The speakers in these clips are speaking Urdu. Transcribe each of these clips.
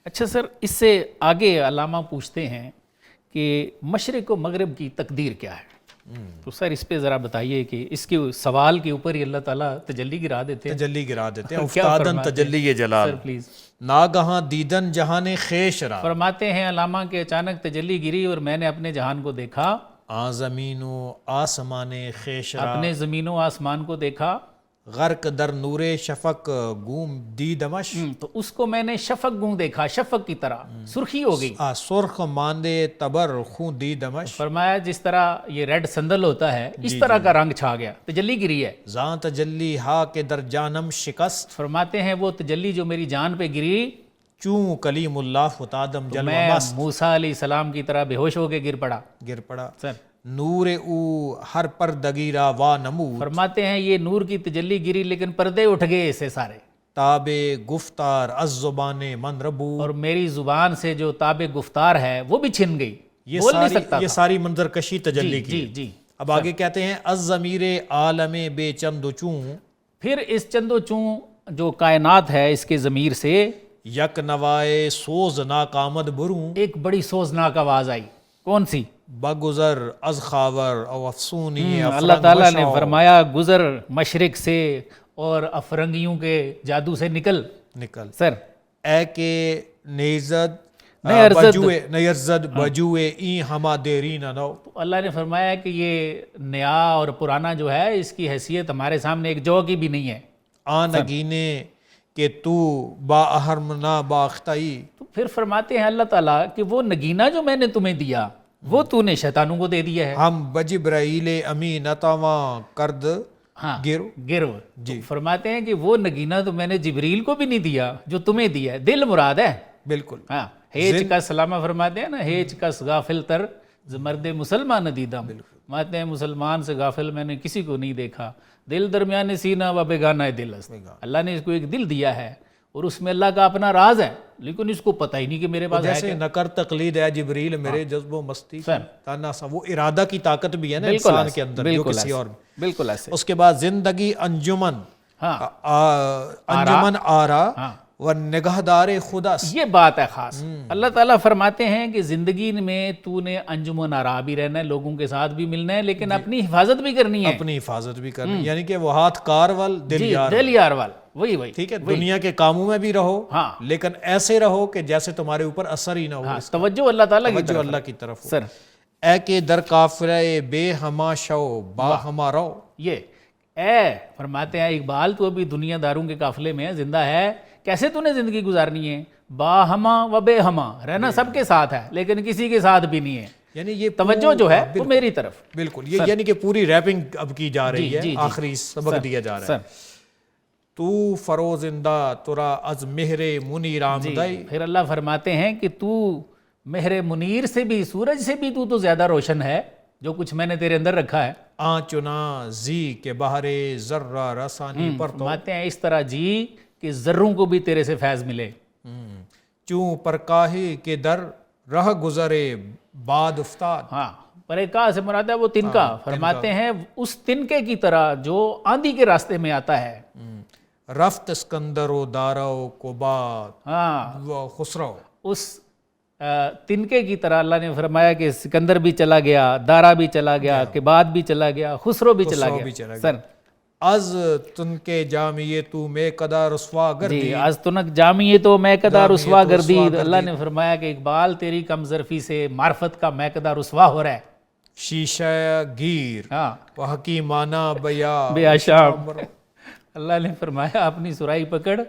اچھا سر، اس سے آگے علامہ پوچھتے ہیں کہ مشرق و مغرب کی تقدیر کیا ہے؟ تو سر اس پہ ذرا بتائیے کہ اس کے سوال کے اوپر ہی اللہ تعالیٰ تجلی گرا دیتے ہیں افتادن تجلی جلال سر پلیز ناگہاں دیدن جہان خیش را فرماتے ہیں علامہ کہ اچانک تجلی گری اور میں نے اپنے جہان کو دیکھا، آ زمین و آسمان خیش را اپنے زمین و آسمان کو دیکھا، غرق در نور شفق گوم دی دمش تو اس کو میں نے شفق گوں دیکھا، شفق کی طرح سرخی ہو گئی۔ سرخ ماندے تبر خون دی دمش فرمایا جس طرح یہ ریڈ سندل ہوتا ہے اس طرح کا رنگ چھا گیا، تجلی گری ہے۔ زاں تجلی ہا کے در جانم شکست فرماتے ہیں وہ تجلی جو میری جان پہ گری، چوں کلیم اللہ فتادم جلوہ میں مست موسیٰ علیہ السلام کی طرح بے ہوش ہو کے گر پڑا۔ گر پڑا سر نور او ہر پر دگیرا وا نمود فرماتے ہیں یہ نور کی تجلی گری لیکن پردے اٹھ گئے اسے سارے، تاب گفتار از زبان من ربو اور میری زبان سے جو تاب گفتار ہے وہ بھی چھن گئی، بول نہیں سکتا یہ تھا۔ ساری منظر کشی تجلی کی۔ جی جی اب آگے کہتے ہیں از ضمیر عالم بے چند و چوں پھر اس چند و چوں جو کائنات ہے اس کے ضمیر سے یک نوائے سوز ناکامد بروں ایک بڑی سوزناک آواز آئی۔ کون سی؟ بگزر از خاور او افسونی اللہ تعالیٰ نے فرمایا گزر مشرق سے اور افرنگیوں کے جادو سے نکل۔ سر اے کہ نیزد نیرزد بجوئے این ہما دیرین نو تو اللہ نے فرمایا کہ یہ نیا اور پرانا جو ہے اس کی حیثیت ہمارے سامنے ایک جو کی بھی نہیں ہے۔ آن اگینے کہ تو با احرم نا باختائی تو پھر فرماتے ہیں اللہ تعالیٰ کہ وہ نگینہ جو میں نے تمہیں دیا وہ تو نے شیطانوں کو دے دیا ہے۔ ہم بجبرائیل امین اتاواں کرد ہاں گرو جی فرماتے ہیں کہ وہ نگینہ تو میں نے جبریل کو بھی نہیں دیا جو تمہیں دیا ہے، دل مراد ہے۔ بالکل ہاں ہیچ کا سلامہ فرماتے ہیں نا، ہیچ کس غافل تر مرد مسلمان ندیدہ، فرماتے ہیں مسلمان سے غافل میں نے کسی کو نہیں دیکھا، دل درمیان سینہ و بیگانہ دل است۔ اللہ نے اس کو ایک دل دیا ہے اور اس میں اللہ کا اپنا راز ہے لیکن اس کو پتہ ہی نہیں کہ میرے پاس ہے جیسے نکر تقلید ہے جبریل میرے جذب و مستی تانا سا، وہ ارادہ کی طاقت بھی ہے نا انسان کے اندر جو کسی اور میں۔ بالکل ایسے۔ اس کے بعد زندگی انجمن انجمن آرا و نگہدار خدا، یہ بات ہے خاص۔ اللہ تعالیٰ فرماتے ہیں کہ زندگی میں تو نے انجمن آرا بھی رہنا ہے، لوگوں کے ساتھ بھی ملنا ہے لیکن اپنی حفاظت بھی کرنی ہے۔ اپنی حفاظت بھی کرنی، یعنی کہ وہ ہاتھ کار وال دل یار، دل یار وال، وہی ٹھیک ہے۔ دنیا کے کاموں میں بھی رہو لیکن ایسے رہو کہ جیسے تمہارے اوپر اثر ہی نہ ہو، توجہ اللہ تعالیٰ کی جو اللہ کی طرف ہو۔ سر اے کہ در کافرے بے ہما شو با ہما رو، یہ اے فرماتے ہیں اقبال تو ابھی دنیا داروں کے قافلے میں زندہ ہے، کیسے تو نے زندگی گزارنی ہے؟ با ہما و بے ہما، رہنا سب کے ساتھ ہے لیکن کسی کے ساتھ بھی نہیں ہے، یعنی یہ توجہ جو ہے وہ میری طرف۔ بالکل، یہ یعنی کہ پوری ریپنگ اب کی جا رہی ہے، آخری سبق دیا جا رہا ہے۔ تو فروزندہ ترا از مہر منیر آمدائی، پھر اللہ فرماتے ہیں کہ تو مہر منیر سے بھی، سورج سے بھی تو زیادہ روشن ہے، جو کچھ میں نے تیرے اندر رکھا ہے۔ آنچنا زی کے بہر ذرہ رسانی پر تو، فرماتے ہیں اس طرح جی کہ ذروں کو بھی تیرے سے فیض ملے۔ چوں پرکاہی کے در رہ گزرے بعد افتاد، ہاں پرکاہ سے مراد ہے وہ تنکا، فرماتے ہیں اس تنکے کی طرح جو آندھی کے راستے میں آتا ہے۔ رفت اسکندر و دارو کو بعد ہاں خسرو، اس تنکے کی طرح اللہ نے فرمایا کہ سکندر بھی چلا گیا، دارا بھی چلا گیا، کہ بعد بھی چلا گیا، خسرو بھی چلا گیا۔ سر از تنکے جامیے تو میں قدا رسوا گردی، جی از تنک جامیے تو میں قدا رسوا گردید، اللہ نے فرمایا کہ اقبال تیری کم ظرفی سے معرفت کا میں قدا رسوا ہو رہا ہے۔ شیشہ گیر و حکیمانہ بے اشام، اللہ نے فرمایا اپنی سرائی پکڑ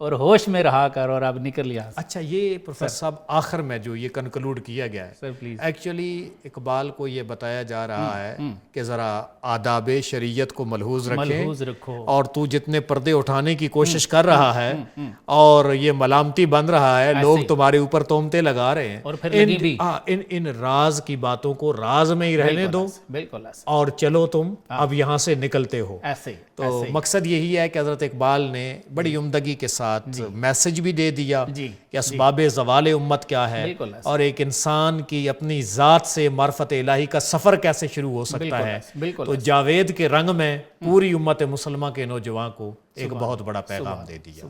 اور ہوش میں رہا کر اور اب نکل یہاں سے۔ اچھا یہ پروفیسر صاحب آخر میں جو یہ کنکلوڈ کیا گیا ہے، سر پلیز، ایکچولی اقبال کو یہ بتایا جا رہا ہے کہ ذرا آداب شریعت کو ملحوظ رکھو، اور تو جتنے پردے اٹھانے کی کوشش کر رہا ہے اور یہ ملامتی بن رہا ہے، لوگ تمہارے اوپر تہمتیں لگا رہے ہیں، اور پھر لگی بھی ان راز کی باتوں کو راز میں ہی رہنے دو، بالکل اور چلو تم اب یہاں سے نکلتے ہو۔ ایسے تو مقصد یہی ہے کہ حضرت اقبال نے بڑی عمدگی کے ساتھ میسج بھی دے دیا کہ اسباب زوال امت کیا ہے اور ایک انسان کی اپنی ذات سے معرفت الہی کا سفر کیسے شروع ہو سکتا ہے۔ تو جاوید کے رنگ میں پوری امت مسلمہ کے نوجوان کو ایک بہت بڑا پیغام دے دیا۔